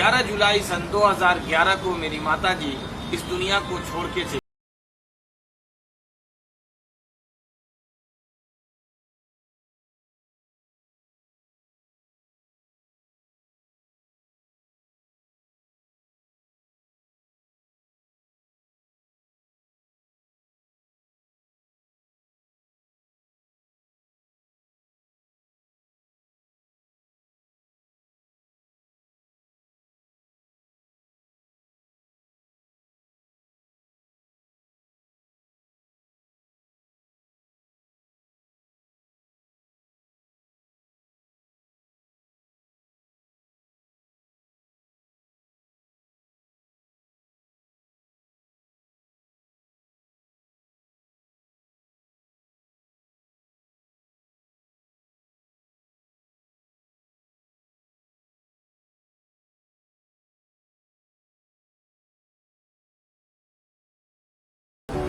11 जुलाई सन 2011 को मेरी माताजी इस दुनिया को छोड़ के चली।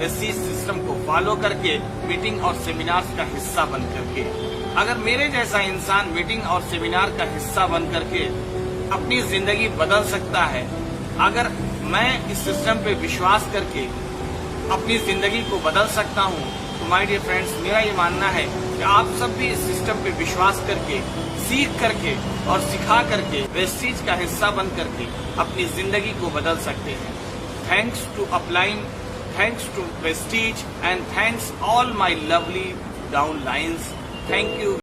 इसी सिस्टम को फॉलो करके मीटिंग और सेमिनार्स का हिस्सा बन करके, अगर मेरे जैसा इंसान मीटिंग और सेमिनार का हिस्सा बन करके अपनी जिंदगी बदल सकता है, अगर मैं इस सिस्टम पे विश्वास करके अपनी जिंदगी को बदल सकता हूँ, तो माय डियर फ्रेंड्स, मेरा ये मानना है कि आप सब भी इस सिस्टम पे विश्वास करके, सीख करके और सिखा करके वेस्टीज का हिस्सा बन करके अपनी जिंदगी को बदल सकते हैं। Thanks to upline, thanks to Vestige, and thanks all my lovely downlines. Thank you